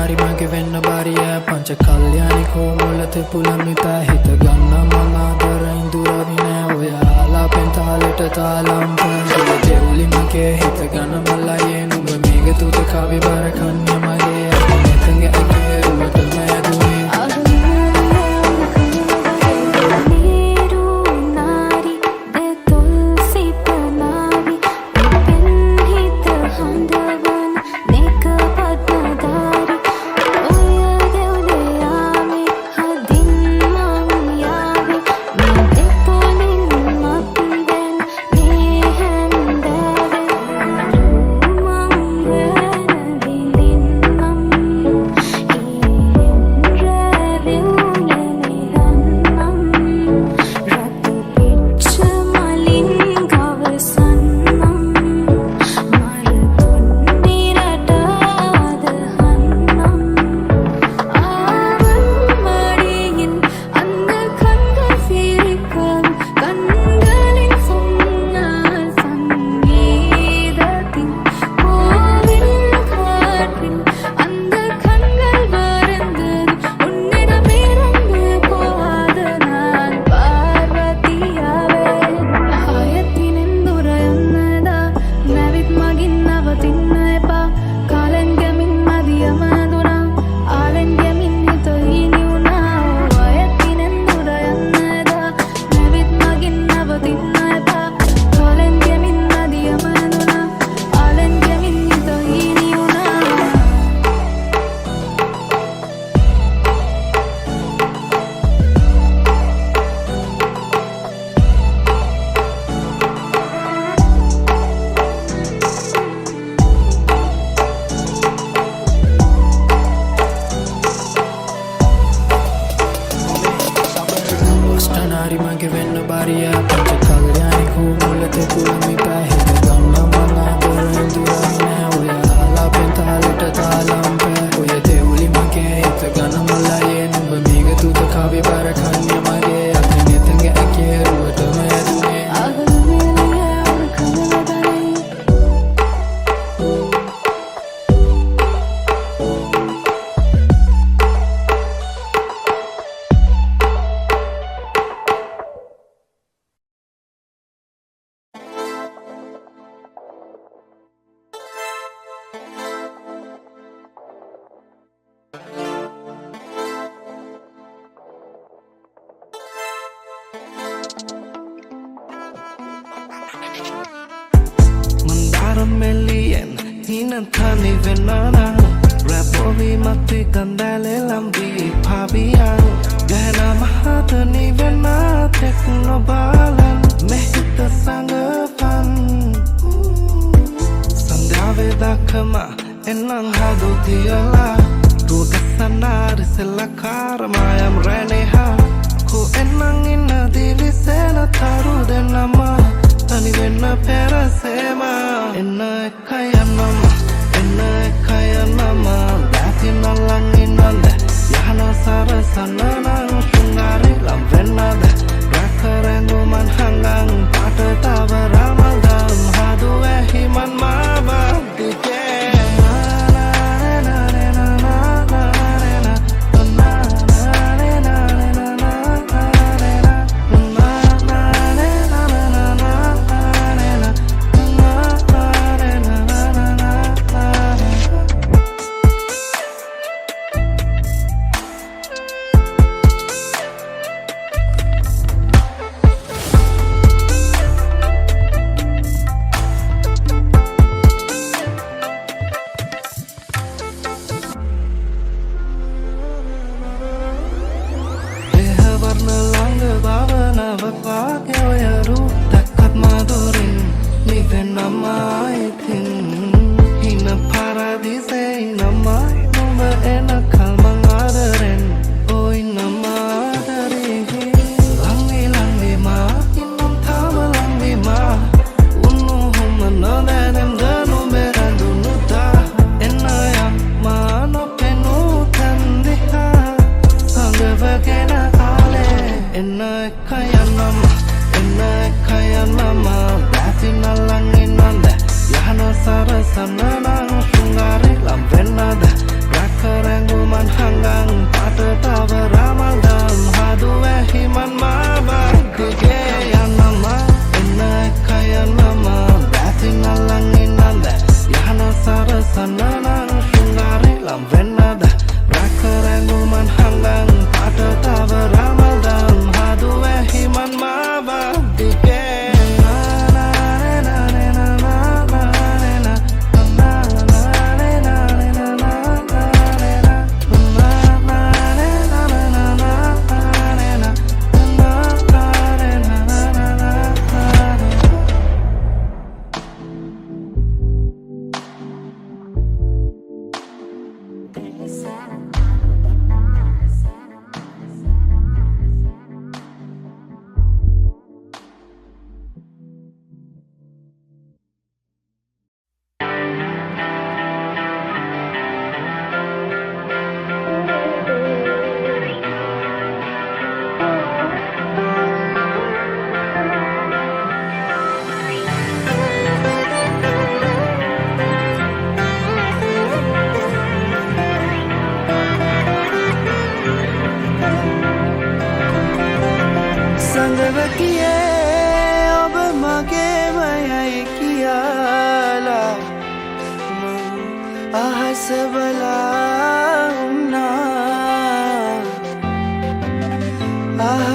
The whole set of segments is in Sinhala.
අෂ්ටනාරි මගේ වෙන්න බාරිය පංච කල්යාණිකෝ මුලත පුලමි පැහිත ගන්න මම ආදර ඉඳුරවි නෑ ඔයාලා පෙන්තාලට තාලම් පන්දුල දෙවුලි මගේ හිත ගන්න මල්ලයේ නුඹ මේක තුත කවි බර කන්නේ මගේ නැතඟ ඇගේ රුවට මෑදුවේ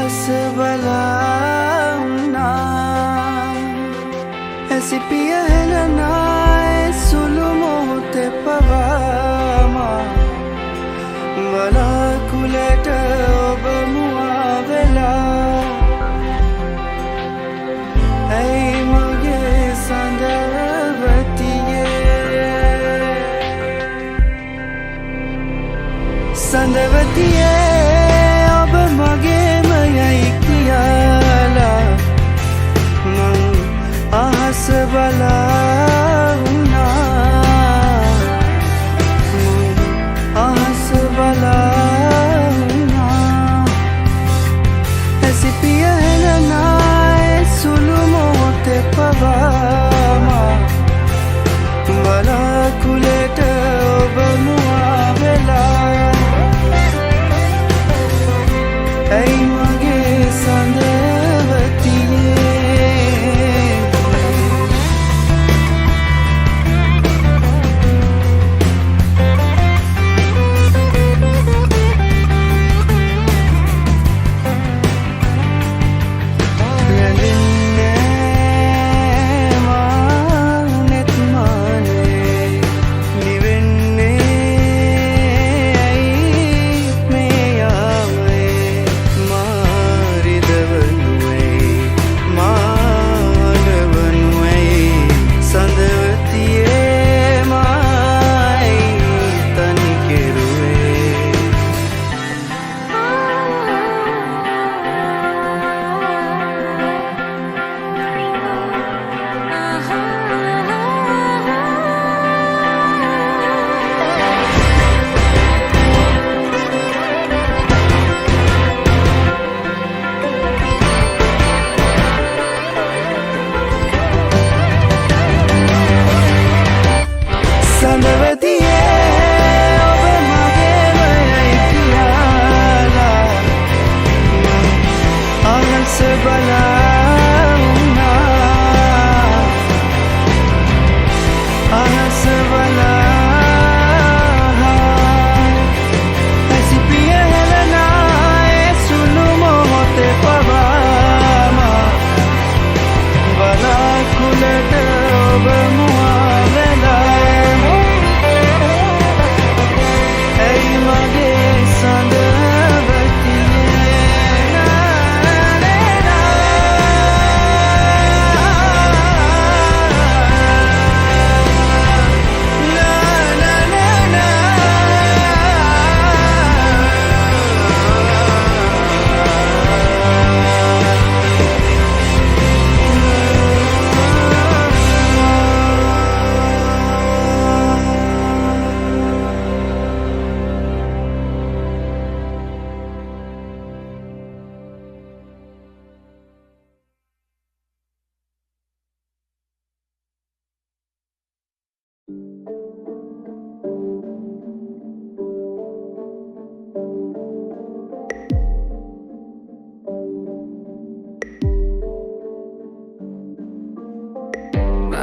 ahas balana ऐसी पिया है ना सुलुमोते पवामा बला कुलेट बमुआवेला ऐ मगे संदवतिये अब मगे मयई कियाला मन ahas balana ahas balana ऐसी पिया है ना सुलुमोते पवामा बला कुलेट बमुआवेला ऐ मगे संदवतिये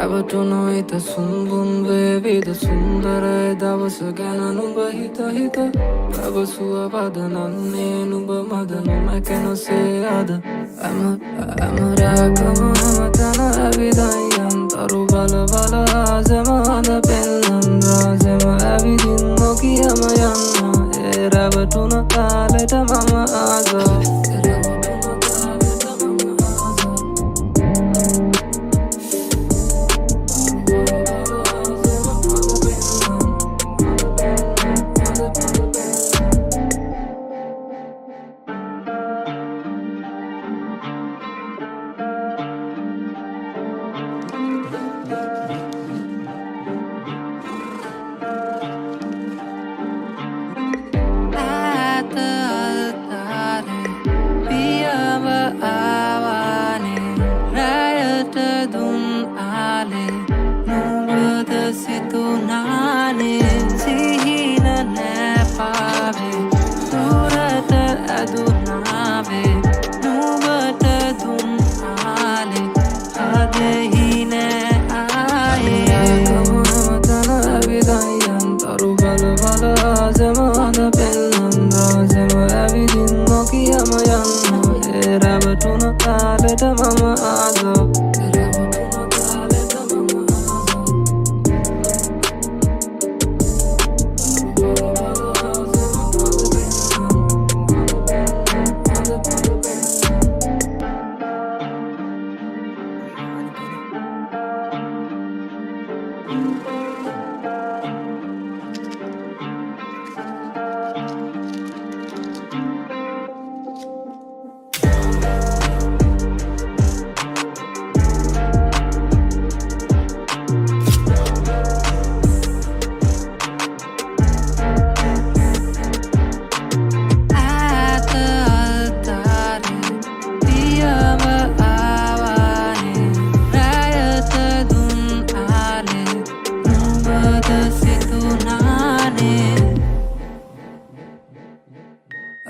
Ravatuna ita sunbun vevida sundara davasa gana nuba hita hita Ravasuwa padananne nuba madanu makano se ada Amaragama amatana avidayan taru bala bala azama ada pennan razama avidin nokiyama yanna Ravatuna taleta mama aza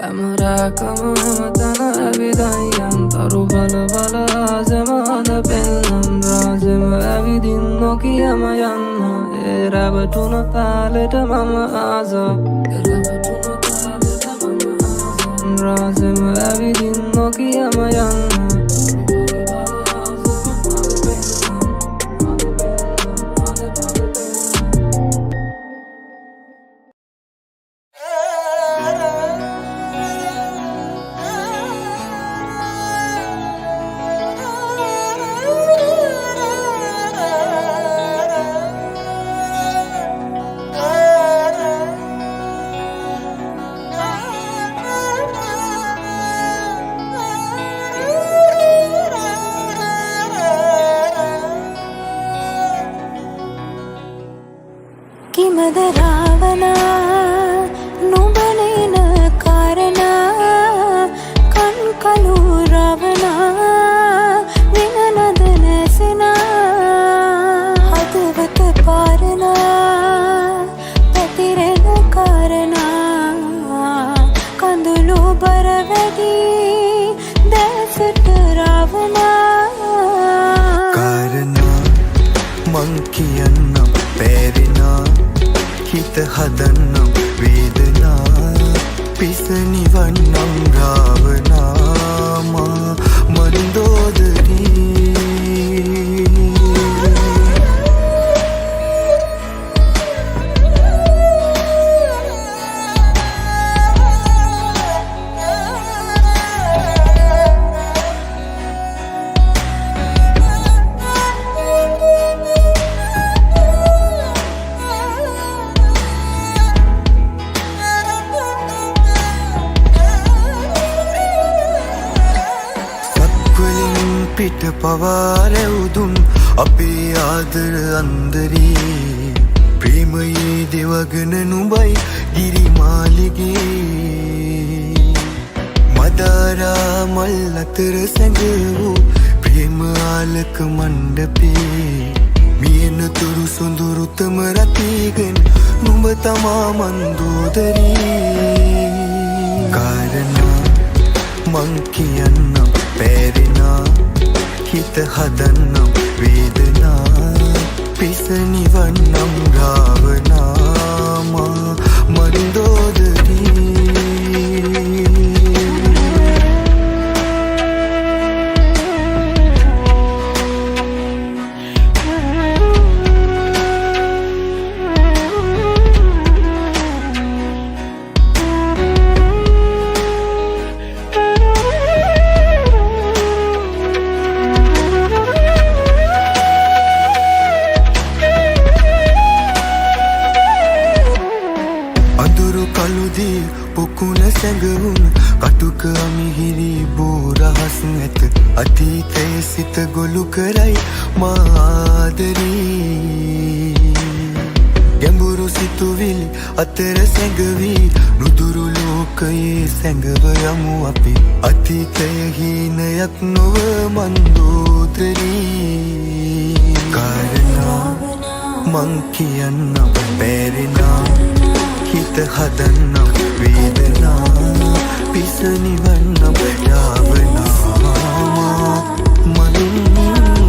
ඇමරෑකම තන ඇවිදයියන් තරු බල බල ආසමාන පෙන්නම් රාසෙම ඇවිදින් නොකියම යන්න ඒ රැවටුන තාලෙට මම ආසා රාසෙම ඇවිදින් නොකියම යන්න කිමද රාවනා නුඹනේන කාරණා කන් කලු රවනා විනනද නැසෙනා හදවත පාරනා පැතිරෙන කාරණා කඳුළු බර වැඩි දැසට රාවනා කාරණා මං කියන්නම් පැරිනා හිත හදන්නම් වේදනා පිස නිවන්නම් රාවනාමා මන්දෝදරී පිට පවාරැවුදුන් අපේ ආදර අන්දරේ ප්‍රේමයේ දෙවගන නුඹයි ගිරිමාලිගේ මදාරා මල් අතර සැඟවූ ප්‍රේම ආලක මණ්ඩපේ මියන තුරු සොඳුරුතම රතිගෙන නුඹ තමා මන්දෝදරී කාරණා මං කියන්නම් පැරිනා හිත හදන්නම් වේදනා පිස නිවන්නම් රාවනාමා මන්දෝදරී පොකුණ සැඟවුන් කටුක අමිහිරි බෝරහස් ඇත අතීතයේ සිත ගොලු කරයි මාදරී ගැඹුරු සිතුවිලි අතර සැඟවී නුදුරු ලෝකයේ සැඟව යමු අපි අතීතය හීනයක් නොව මන්දෝදරී කාරණා මං කියන්නම් පැරිනා හිත හදන්නම් වේදනා පිස නිවන්නම් රාවනාමා මන්දෝදරී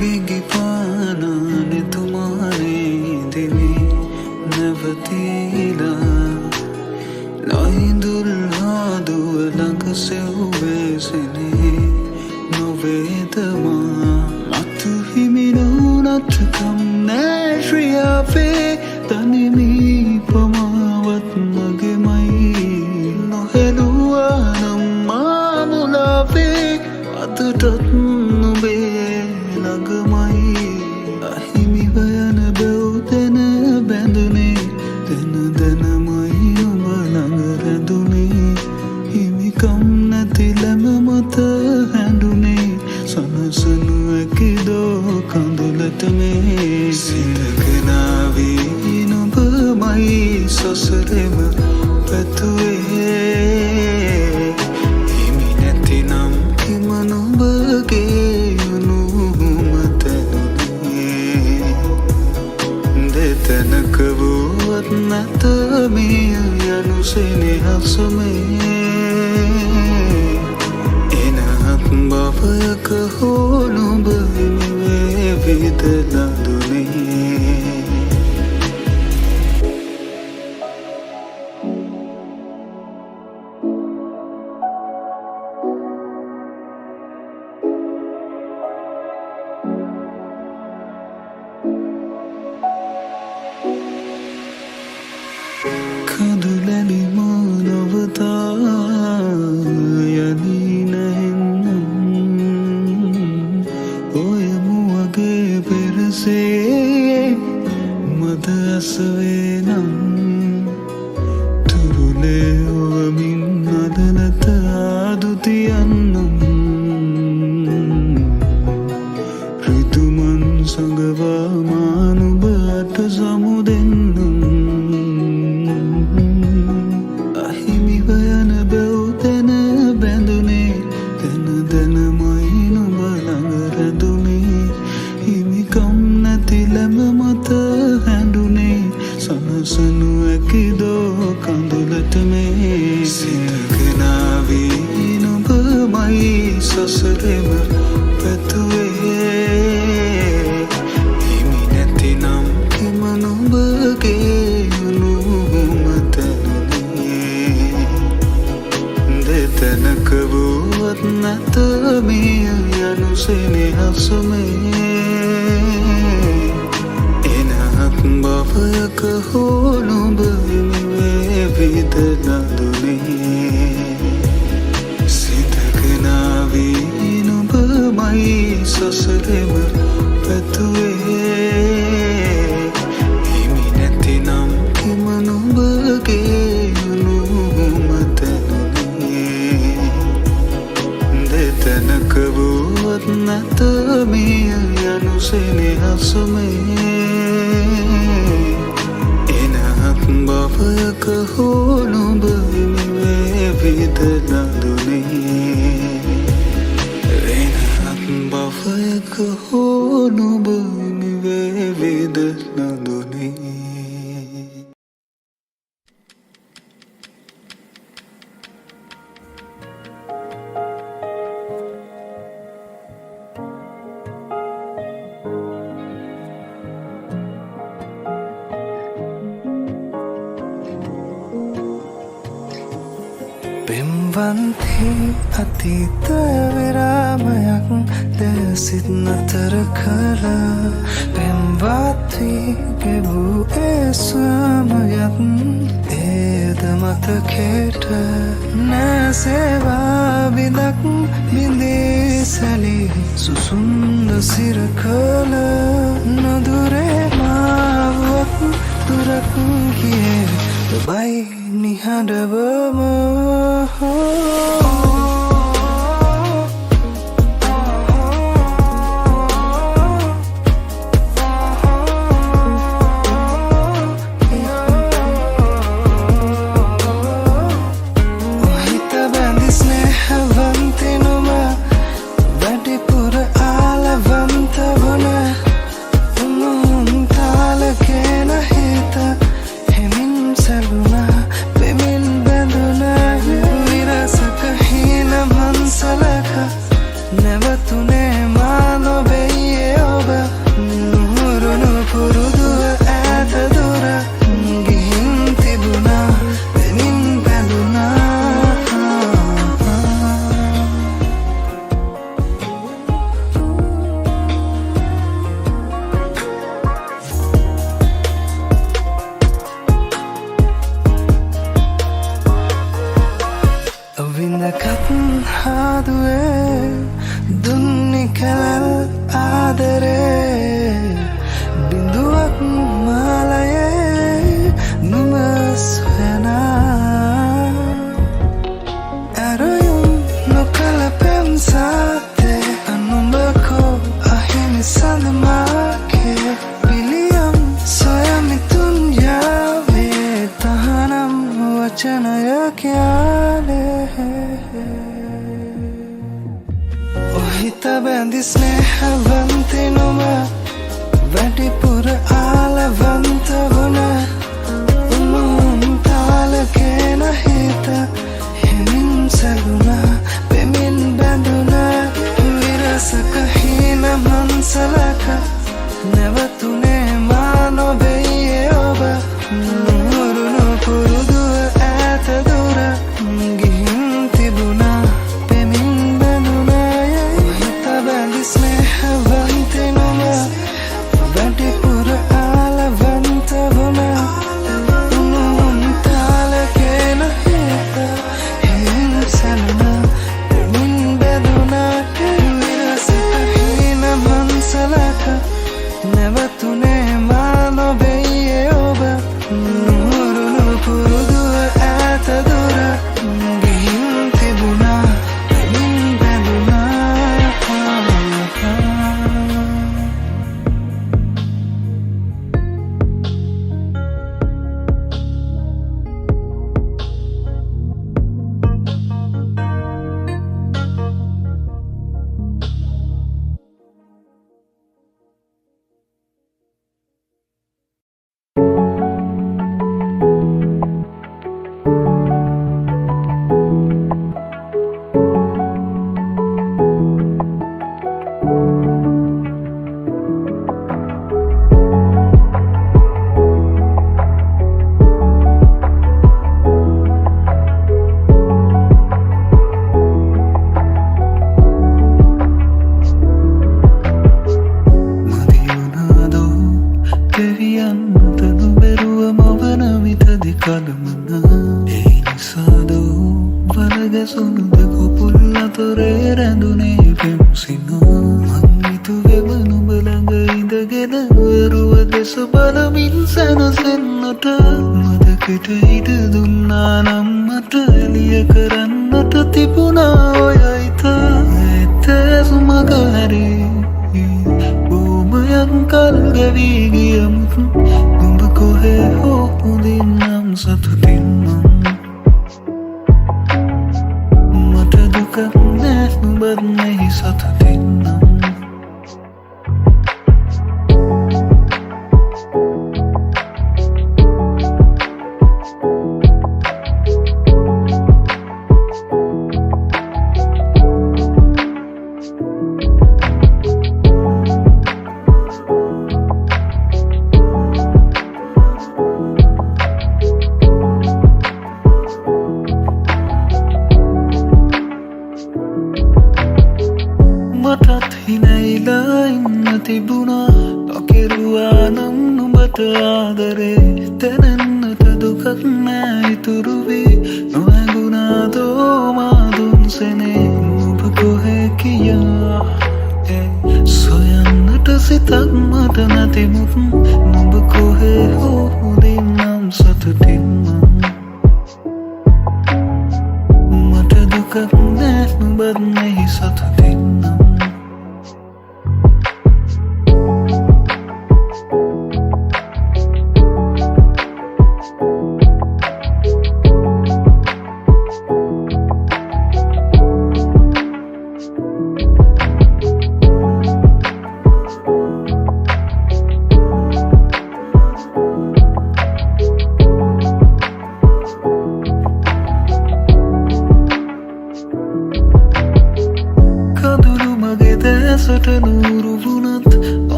बिगी पाना ने तुम्हारे दिली नवतीला नाइंदुल्हा दुलंग से हुए सने नवेदमा मत ही मिनो नत कम नैश्रिया पे तने मी पमावत मगे मई नो हेलुआ नम्मा मुलाफे अतटत नुबे නගමයි අහිමිව යන බැව්තැන බැඳුනේ තැන දැනමයි ඔබ ළඟ රැඳුනේ හිමිකම් නැති ලැම මත හැඳුනේ සනසනු ඇකිදෝ කඳුලට මේ සිතකනාවී නුඹමයි සසරෙම පැතුවේ හිමි නැතිනම් හිම නුඹගේ අනුමතනුනේ දෙතැනක වුවත් නැත මේ යනු සෙනෙහසමේ බවයක හෝ නුඹ හිමිවේ විදලා දුනේ කඳුලැලි මානවතා යදී නැහෙන්නම් ඔය මුවගේ පෙරසේ මද අසවේ නම් තුරුලේ ඔවමින් අදනත ආදුතියන්නම් රිතුමන් සඟවා මානුබට සමුදෙන්නම් අහිමිවයන බැව්තැන බැඳුනේ තැන දැනමයි නුඹ ළඟ රැඳුනේ හිමිකම් නැති ලැබ මත හැඬුනේ සනසනු ඇකිදෝ කඳුලට මේ සිතකනාවී නුඹමයි සසරෙම පැතුවේ හිමි නැතිනම් හිම නුඹගේ අනුමතනුනේ දෙතැනක වුවත් නැත මේ යනු සෙනෙහසමේ එනහත් බවයක හෝ නුඹ හිමිවේ විදලා දුනේ සිතකනාවී නුඹමයි සසරෙම පැතුවේ හිමි නැතිනම් හිම නුඹගේ අනුමතනුනේ දෙතැනක වුවත් නැත මේ යනු සෙනෙහසමේ එනහත් බවයක හෝ නුඹ හිමිවේ විදලා දුනේ එනහත් බවයක හෝ නුඹ හිමිවේ විදලා දුනේ පෙම්වන්ති අතීත විරාමයක් දැසිත් නතර කළ පෙම්වත්වී ගෙවූ ඒ ස්වමයක් ඒද මතකයට නැසේවා බිඳක් බිඳී සැලී සුසුන්ද සිර කළ නොදුරේ මාවක් දුරක් ගියේ ඔබයි නිහඬවම Saluna, Bemin Banduna, Virasaka Hina. සඳමාකේ පිළියම් සොයමිතුන් යාවේ තහනම් වචනය ක්‍යාලේ ඔහිත බැඳි ස්නේහවන්ති නොම වැඩිපුර ආලවන්ත වුණ තාලකේන හිත හිමින් සැලුණා පෙමින් බැඳුණා විරසක හීන මන්සලක නැවතුනේ මා නොවෙයේ ඔබ නුරුණු පුරුදුව ඈත දුර ගිහින් තිබුණා පෙමින් බැඳුණා ඔහිත බැඳි ස්නේහවන්ති නොම වැඩිපුර ආලවන්ත වුණ නැවතුනේ මා නොවෙයේ ඔබ නුරුණු පුරුදුව ඈත දුර ගිහින් තිබුණා පෙමින් බැඳුණා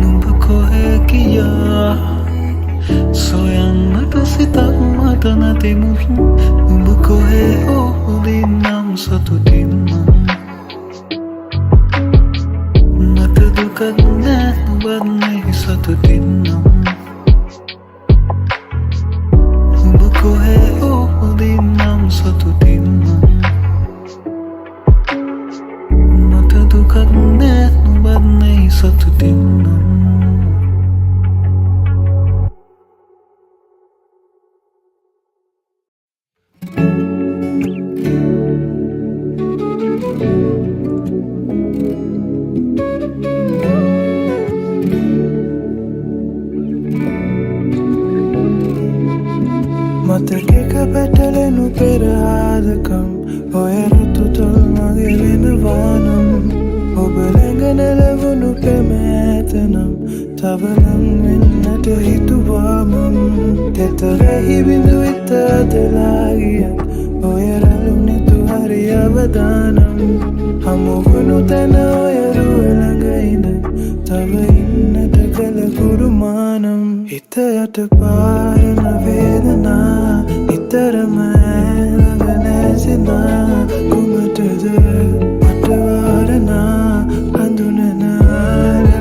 Numba kohe kiya සොයන්නට සිතක් මට නැති මුහුන් උඹ කොහේ හෝ හොඳින්නම් සතුටින් මට දුකක් නෑ නුඹත් නෙහි සතුටින් උඹ කොහේ හෝ හොඳින්නම් සතුටින් මට දුකක් නෑ නුඹත් නෙහි සතුටින් මතකෙක පැටලෙනු පෙරආදකම් ඔය රුතු තොල් මගේ වෙනවානම් ඔබ ළඟ නැලවුණු පෙම ඇතනම් තවනම් වෙන්නට හිතුවාමම් තෙතරෙහි බිඳු විත අදලාගියත් ඔය රැලුනෙතු හරි අවදානම් හමුවුණු තැන ඔය රුව ළඟ ඉඳ තව ඉන්නට කළ කුරුමානම් හිත යට පාරන වේදනා නිතරම ළඟ නැසෙනා කුමටද මට වාරනා හඳුනන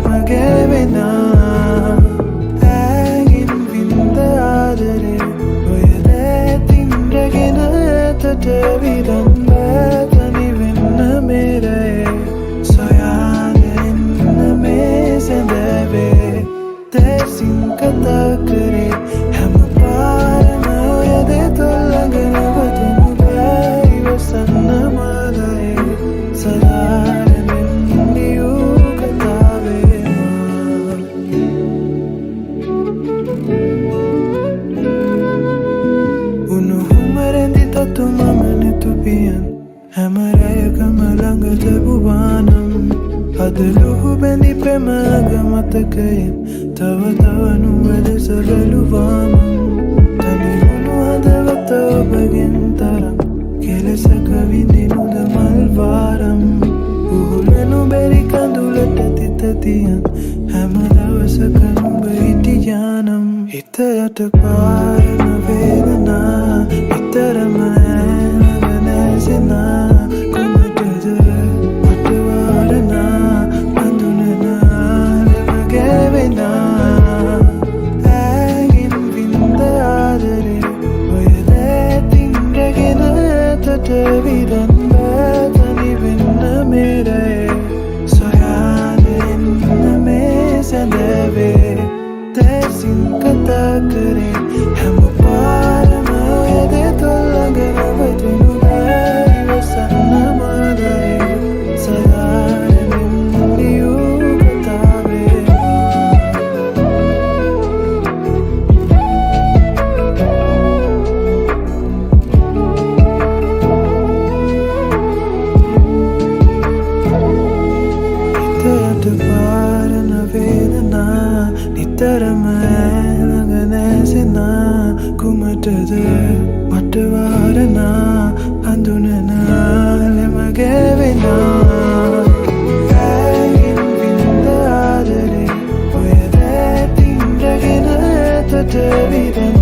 මගේ වෙනා ඇගින් වින්ද ආදරේ ඔය රැතින් රැගෙන ඇතට විදන් තනි වෙන්න මේරයේ සොයාගෙන මේ සැඳවේ දැසින් කතා කරේ හැම පාරම ඔය දෙතොල් ළඟ නැවතුණු බෑ ඉවසන්න මාලයේ සදාරමින් ලියූ කතාවේ උණුහුම රැඳි තතු මම නැතුපියන් හැම රැයකම ළඟ තිබුවානම් අද ලුහු බැඳි ප්‍රමාග මතකයෙන් තව තව නුවද සරලුවාම තනිවුණු හදවත ඔබගෙන් තරම් කෙලෙසක විඳිනුද මල්වාරම් උහුලනු බැරි කඳුලට තිතතියන් හැම දවසක නුඹ හිටියානම් හිත යට පාරන වේදනා නිතරම ළඟ නැසෙනා කුමටද මට වාරනා හඳුනන මගේ වෙනා ඇගින් වින්ද ආදරේ ඔය රැතින් රැගෙන ඇතට විදන් තනි වෙන්න මේරයේ සොයාගෙන මේ සැඳවේ දැසින් කතා කරේ හැම පාරම ඔය දෙතොල් ළඟ නැවතුණු බෑ ඉවසන්න මාලයේ සදාරමින් ලියූ කතාවේ හිතට පාරන වේදනා නිතරම ළඟ නැසෙනා කුමටද මට වාරනා හඳුනන මගේ වෙනා ඇගින් වින්ද ආදරේ ඔය රැතින් රැගෙන ඇතට විදන්